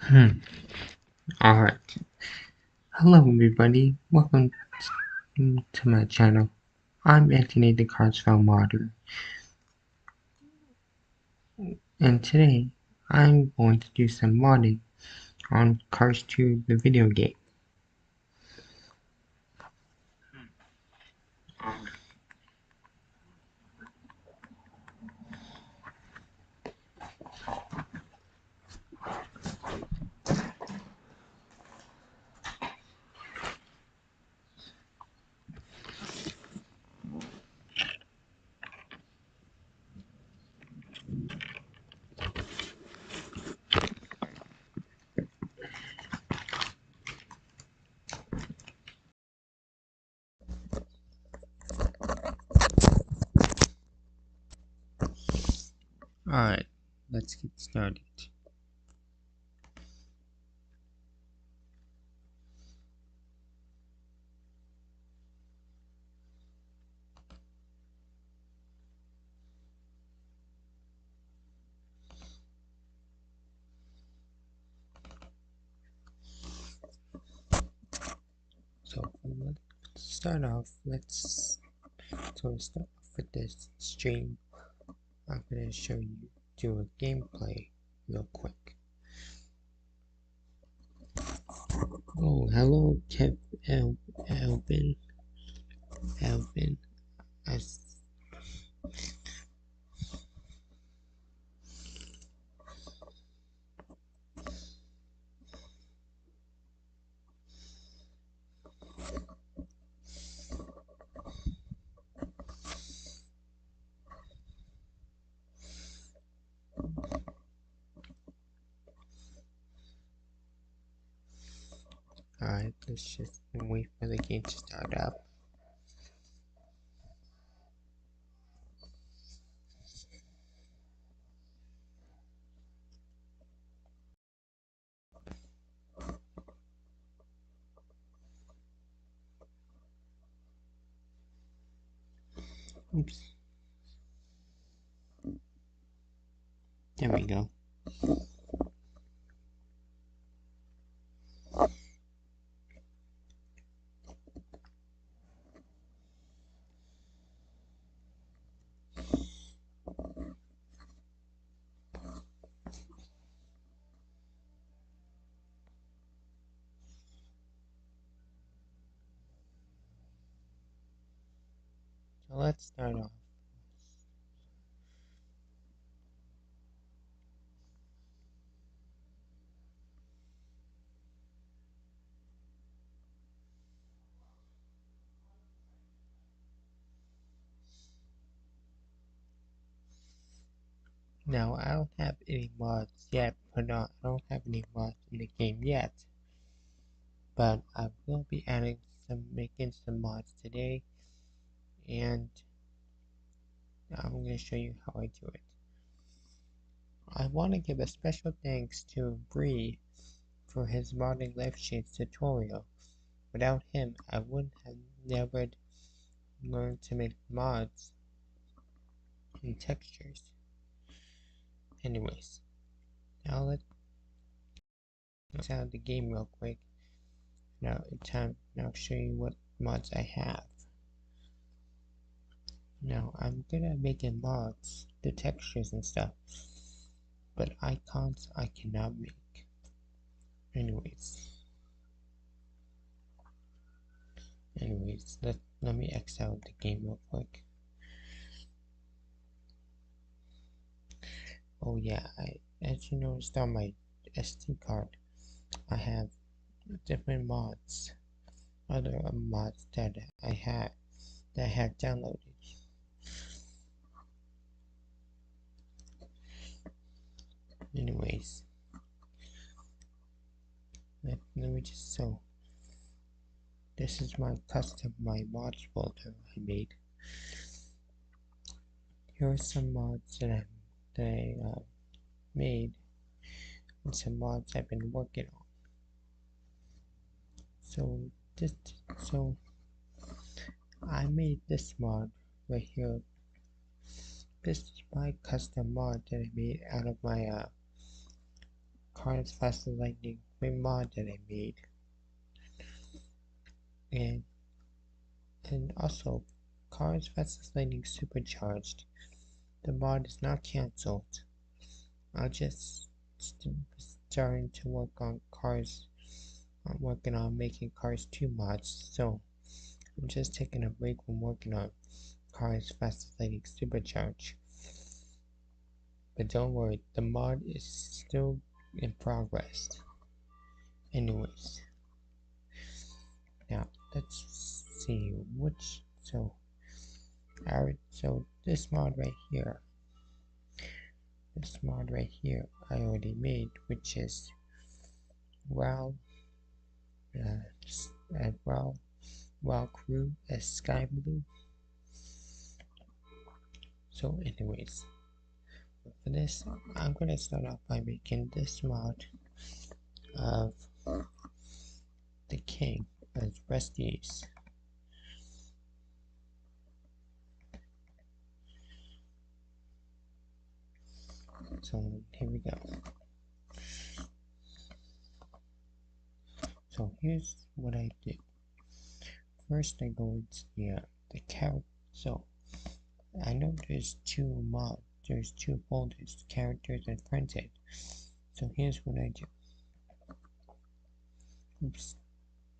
Hmm. Alright. Hello everybody. Welcome to my channel. I'm Anthony the Carsfile Modder, and today I'm going to do some modding on Cars 2 the video game. Alright, let's get started. So let's start off. Let's start off with this stream. I'm gonna show you do a gameplay real quick. Oh, hello, Alvin. I Alright, let's just wait for the game to start up. Oops. There we go. So let's start off. Now, I don't have any mods yet, I don't have any mods in the game yet, but I will be making some mods today, and I'm going to show you how I do it. I want to give a special thanks to Bree for his modding life shades tutorial. Without him, I would have never learned to make mods and textures. Anyways, now let's out of the game real quick. Now show you what mods I have. Now I'm good at making mods, the textures and stuff, but icons I cannot make. Anyways, let me X out the game real quick. Oh yeah, as you noticed on my SD card, I have different mods, other mods that I have downloaded. Anyways, let me just this is my mods folder I made. Here are some mods that I made, and some mods I've been working on. So I made this mod right here. This is my custom mod that I made out of my Cars Faster Lightning mod that I made, and also Cars Fastest Lightning Supercharged. The mod is not cancelled. I just starting to work on cars. I'm working on making Cars 2 mods, so I'm just taking a break from working on Cars Fastest Lightning Supercharged. But don't worry, the mod is still in progress. Anyways, now let's see which. So this mod right here, I already made, which is WoW Crew as Sky Blue. So anyways, for this, I'm gonna start off by making this mod of the king as Rusty's. So here we go. So here's what I did. First I go into the character. So I know there's two folders, characters and printed. So here's what I do. Oops,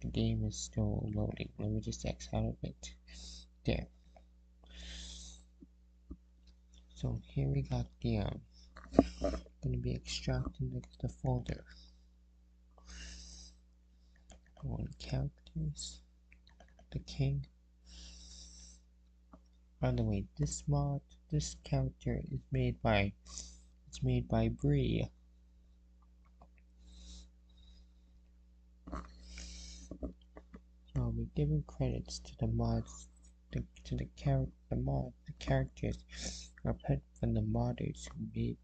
the game is still loading. Let me just X out of it. There. So here we got the gonna be extracting the folder. Go on characters, the king. By the way, this character is made by Bree. So I'll be giving credits to the mods, the characters are put from the modders who made.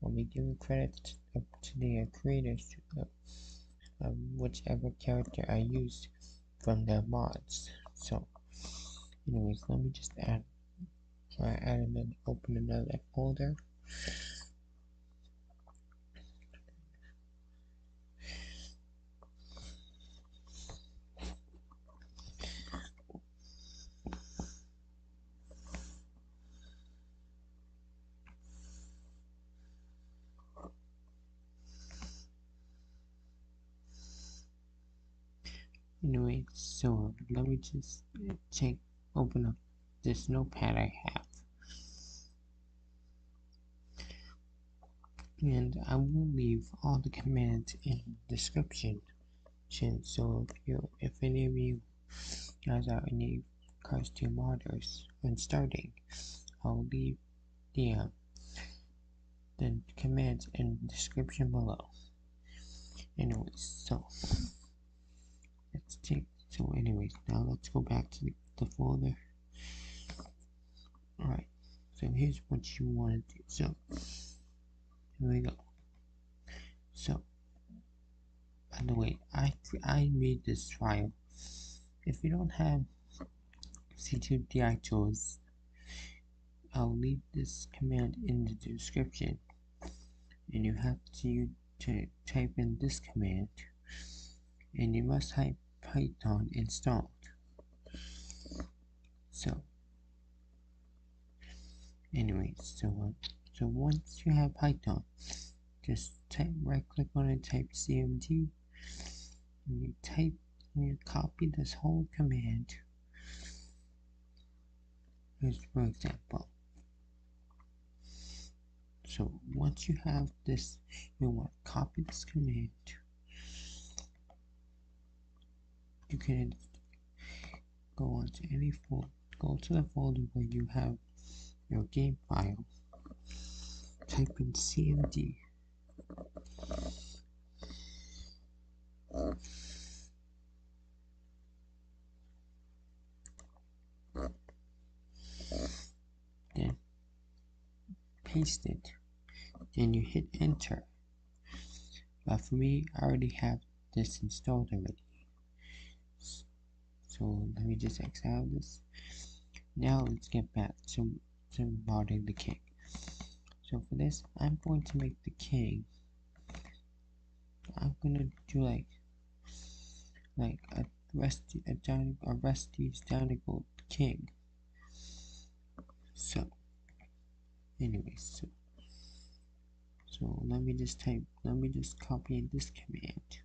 I'll be giving credits to the creators of whichever character I used from their mods. So, anyways, let me just open another folder. Anyway, so let me just open up this notepad I have, and I will leave all the commands in the description. So if any of you guys are any Cars 2 modders when starting, I'll leave the commands in the description below. Anyways, now let's go back to the folder. Alright, so here's what you want to do. So here we go. So by the way, I made this file. If you don't have C2DI tools, I'll leave this command in the description, and you have to type in this command, and you must have Python installed. So anyways, so once you have Python, just right click on it, type cmd, and you copy this whole command. Here's for example. So once you have this, you want to copy this command. You can go on to any folder, go to the folder where you have your game file, type in cmd, then paste it, then you hit enter. But for me, I already have this installed already. So let me just X out this. Now let's get back to modding the king. So for this, I'm going to make the king I'm gonna do like a Rusty's Danical King. So anyways, so let me just copy this command.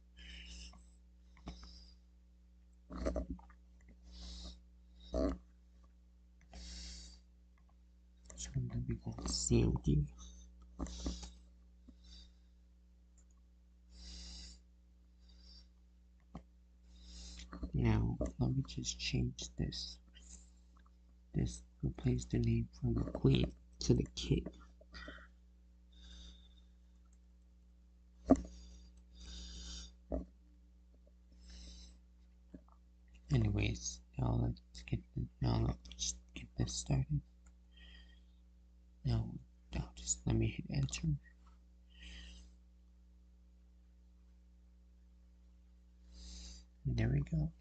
So let me go CMD. Now let me just change this. Replace the name from the queen to the king. Anyways, let's get this started. Now just let me hit enter. And there we go.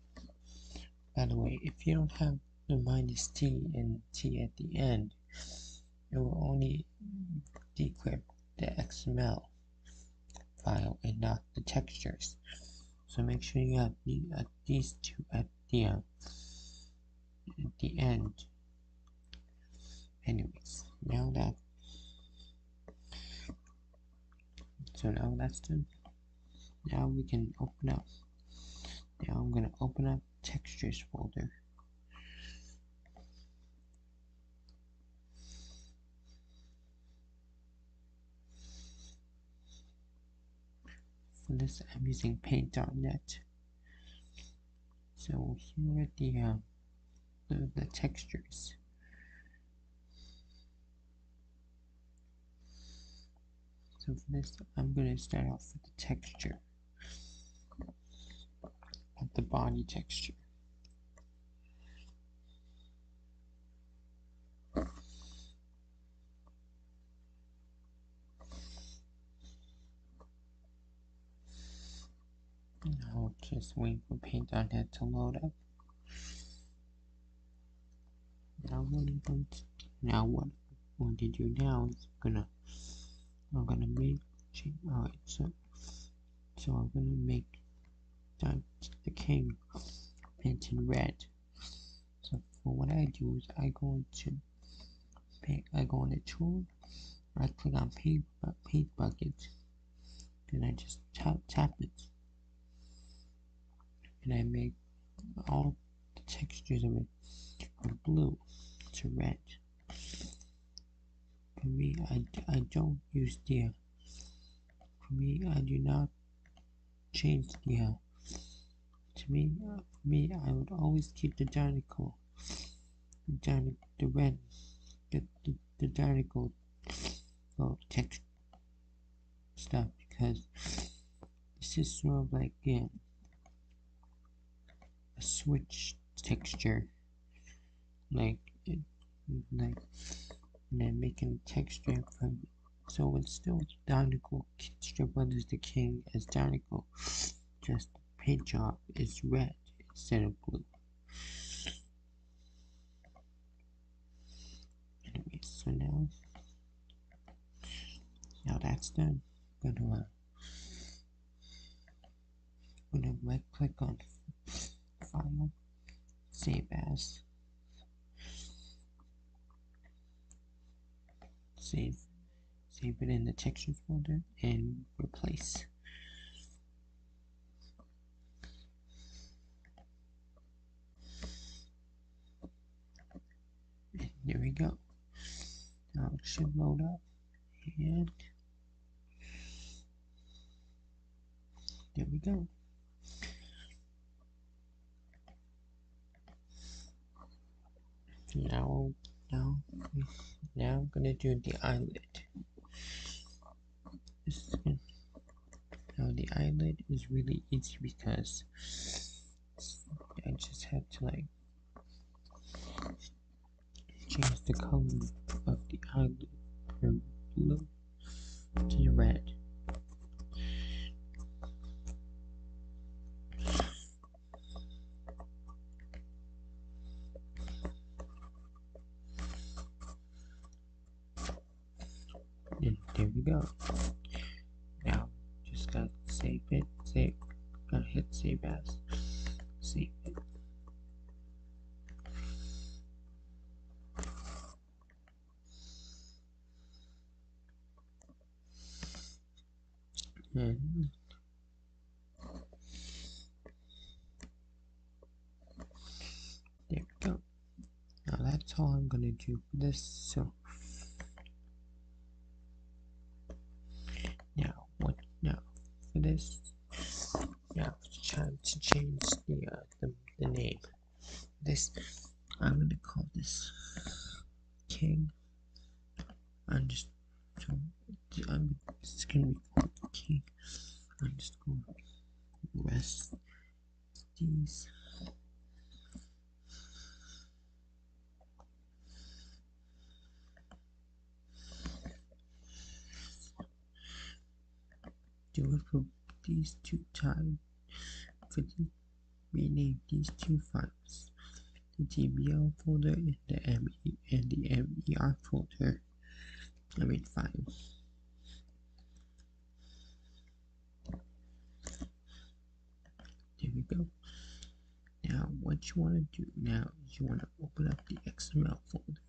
By the way, if you don't have the -t and t at the end, it will only decrypt the XML file and not the textures. So make sure you have these two at the end. Anyways, now that's done. Now we can open up. Now I'm gonna open up textures folder. For this, I'm using paint.net. So here are the textures. So for this, I'm going to start off with the texture of the body texture. I'll just wait for paint.net to load up. Now what I'm going to do now is I'm gonna make change. Alright, so I'm gonna make the king painted red. So for what I do is I go into tool, right click on paint bucket, then I just tap it, and I make all the textures of it from blue to red. For me, I don't use for me, I do not change for me, I would always keep the red, the Danical text stuff, because this is sort of like a switch texture, and then making texture from, so it's still Danical Strip Brothers the King as Danical, just the paint job is red instead of blue. Anyway, so now that's done. I'm gonna right click on File, Save As, save it in the textures folder, and replace. And there we go. Now it should load up, and there we go. Now I'm gonna do the eyelid. Now the eyelid is really easy because I just had to change the color of the eyelid from blue to red. And there we go. Now just gotta save it. save as. Save it. And there we go. Now that's all I'm gonna do for this. So now for this, now it's time to change the name. This I'm gonna call this king. I'm just gonna be called king underscore rest these. Do it for these two times. For the rename these two files, the DBL folder and the MER folder. File. There we go. Now, what you want to do now is you want to open up the XML folder.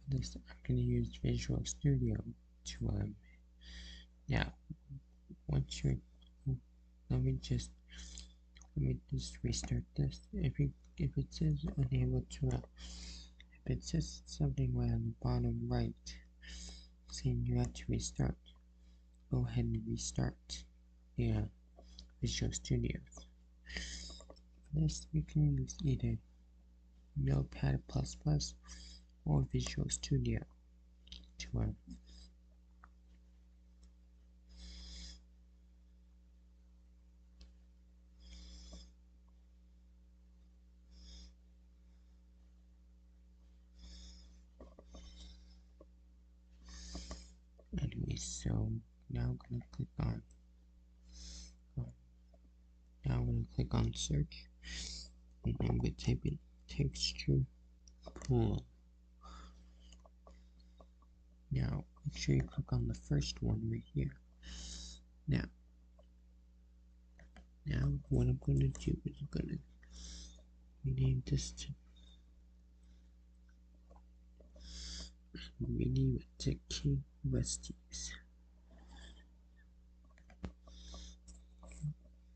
This I'm going to use Visual Studio to now once you're let me just restart this. If it says unable to if it says something right on the bottom right saying you have to restart, go ahead and restart Visual Studio. For this you can use either Notepad++ or Visual Studio to anyway, so now I'm gonna click on search, and I'm gonna type in texture pool. Now make sure you click on the first one right here. Now what I'm gonna do is I'm gonna rename this to King Westies.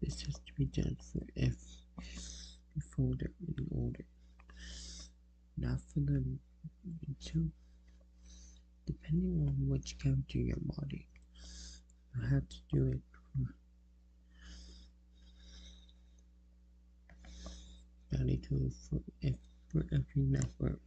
This has to be done for every folder in order. Now for the depending on which character you're modding, you have to do it for every network.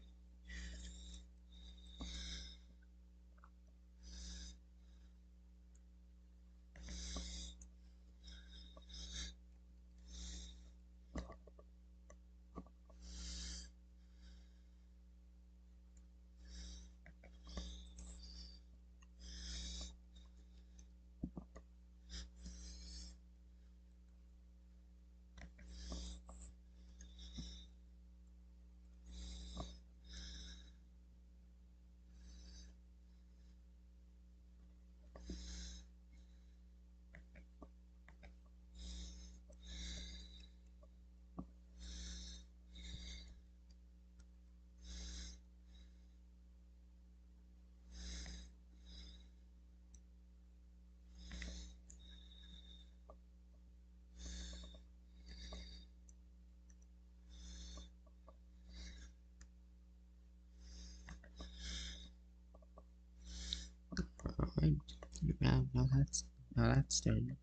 Now that's done.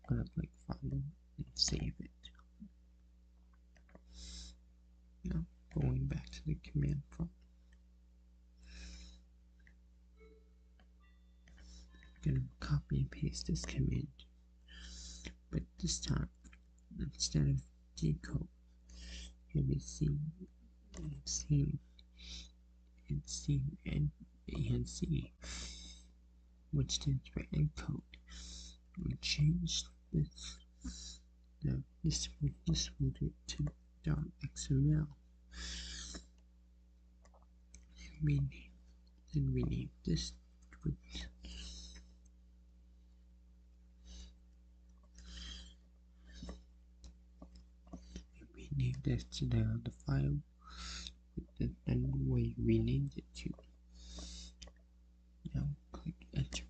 I'm gonna click Follow and save it. Now going back to the command prompt. I'm gonna copy and paste this command, but this time instead of decode, you'll be seeing and C, which stands for encode. We change this folder to .xml. Rename this with rename this to the file with the way we named it to. Now click enter.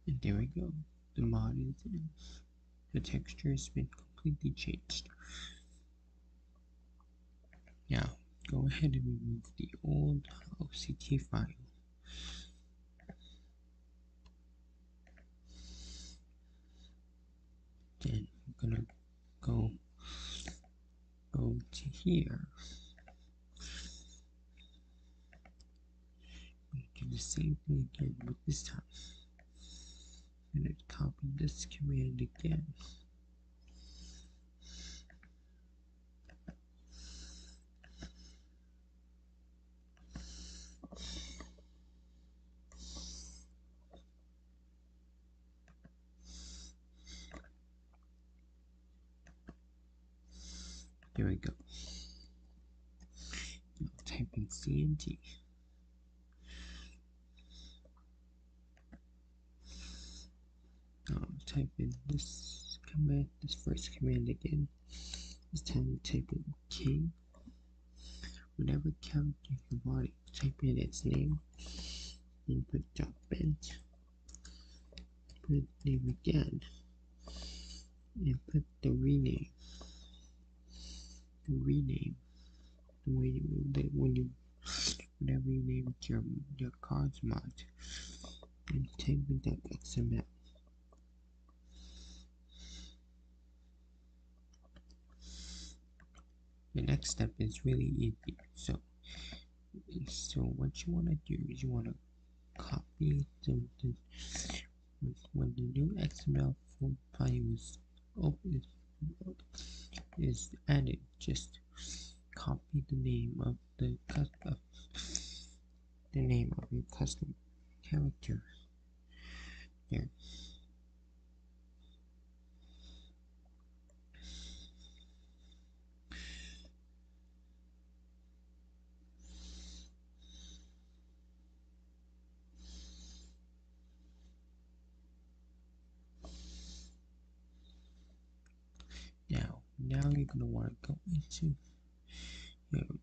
And there we go. The mod is in. The texture has been completely changed. Now go ahead and remove the old OCT file. Then I'm gonna go to here. Do the same thing again, but this time I'm gonna copy this command again. There we go. Now type in CNT. Now type in this command, this first command again. This time type in king. Whatever character you want, type in its name. And put .bent. Put its name again. And put the rename. The way you move it whenever you name your cards mod, and type in .xml. The next step is really easy. So what you want to do is you want to copy when the new XML file is added, just copy the name of your custom character there. Now you're gonna want to go into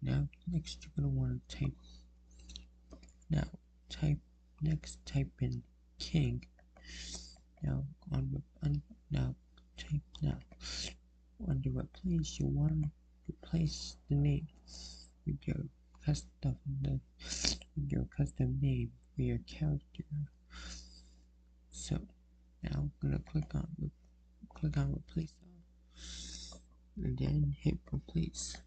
next you're gonna want to type in king. Now under replace, you want to replace the name with your custom name for your character. So now I'm gonna click on replace all, and then hit replace.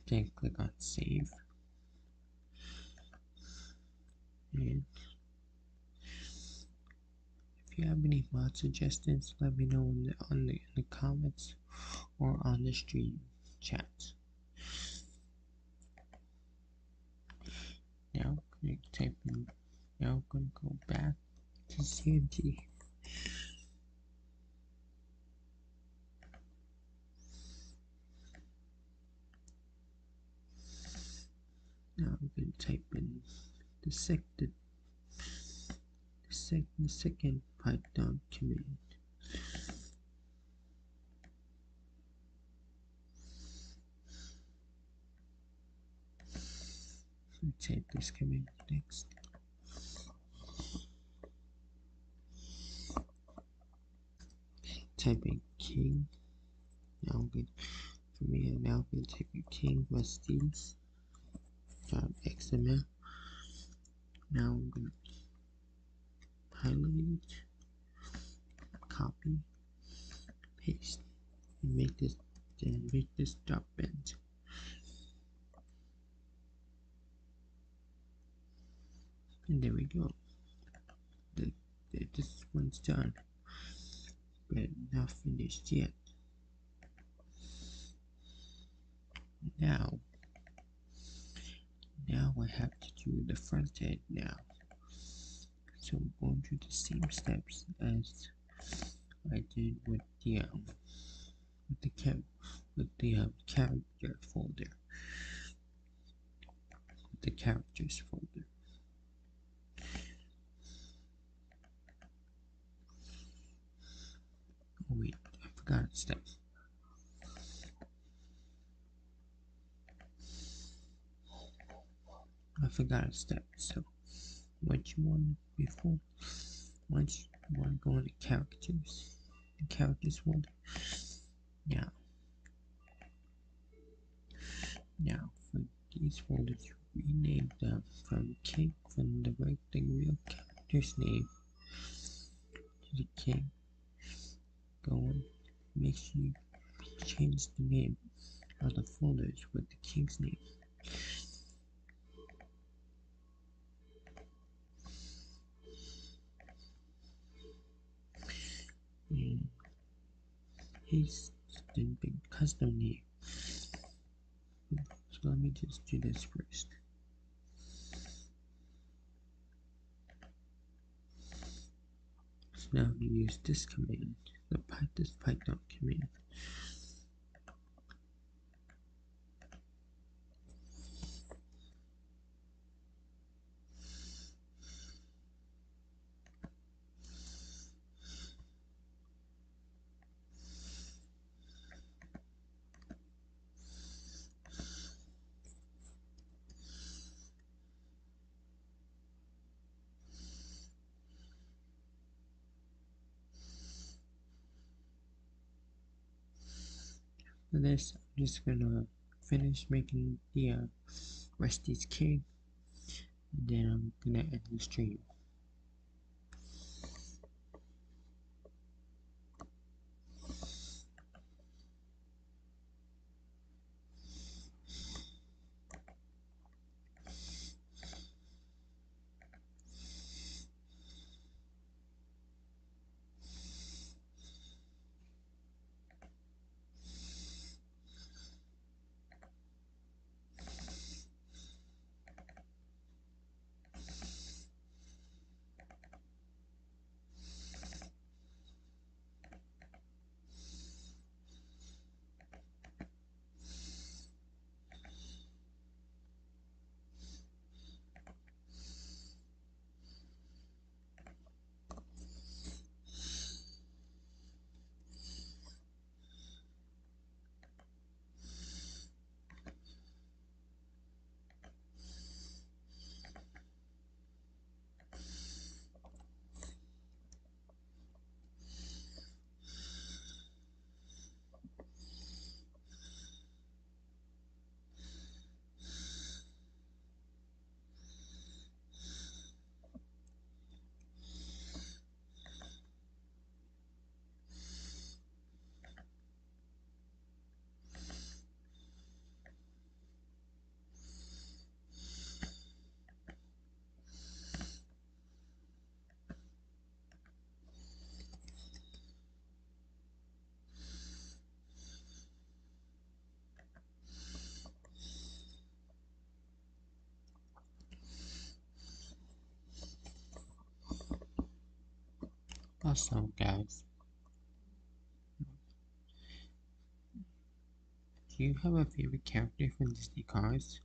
Then click on save, and if you have any mod suggestions, let me know in the comments or on the stream chat. Now I'm gonna go back to CNT. Now I'm going to type in the second Python command. Type this command next. type in king. Now I'm going to type in king Rusty's .xml. Now I'm going to highlight it, copy, paste, and make this document. And there we go. This one's done, but not finished yet. Now I have to do the front end now. So I'm going through the same steps as I did with the character folder, the characters folder. Oh wait, I forgot a step. So what you want before, once you want to go into the characters folder. Now for these folders, rename them from the real character's name to the king. Go on, make sure you change the name of the folders with the king's name. And his custom name. So let me just do this first. So now we use this command, this Python command. For this, I'm just gonna finish making the Rusty's king, and then I'm gonna end the stream. Also, guys, do you have a favorite character from Disney Cars?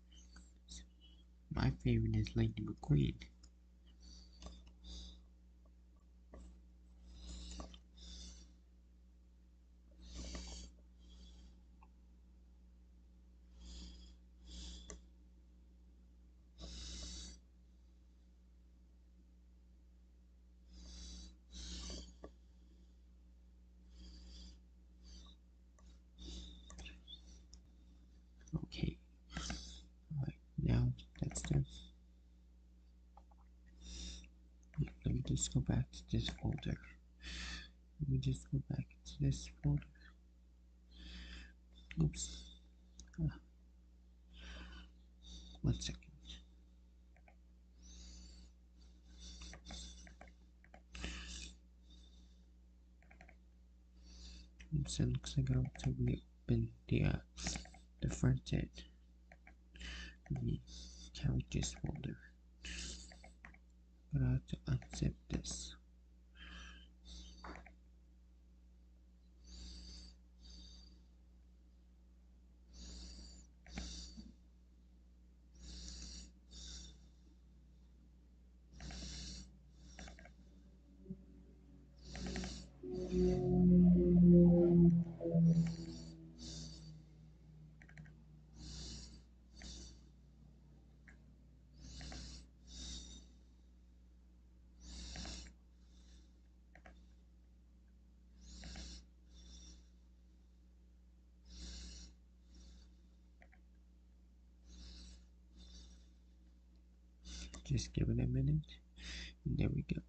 My favorite is Lightning McQueen. just go back to this folder. Let me just go back to this folder. Oops. 1 second. Oops, it looks like I don't have to reopen the front end. The characters folder. But I have to unzip this. Just give it a minute, and there we go.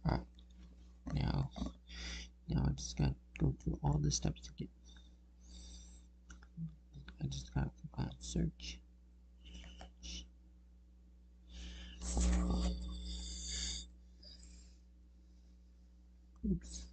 Alright, now I just gotta go through all the steps again. I just gotta click on search. Oops.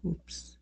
Oops.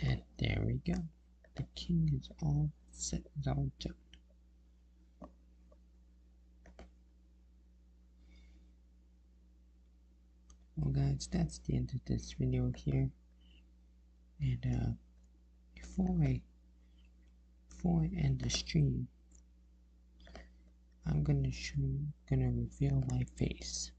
And there we go. The king is all set, is all done. Well guys, that's the end of this video here. And before I end the stream, I'm gonna reveal my face.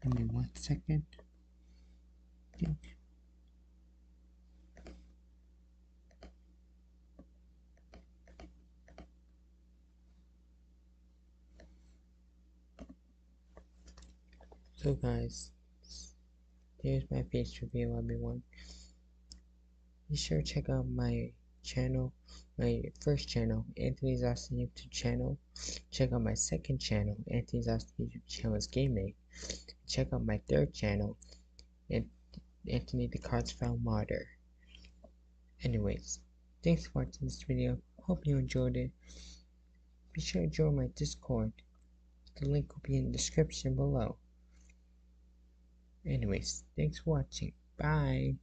Give me 1 second. Okay. So guys, here's my face reveal, everyone. Be sure to check out my channel, my first channel, Anthony's Austin YouTube channel. Check out my second channel, Anthony's Austin YouTube channel's Gaming. Check out my third channel, Anthony the Cards Found Modder. Anyways, thanks for watching this video. Hope you enjoyed it. Be sure to join my Discord. The link will be in the description below. Anyways, thanks for watching. Bye.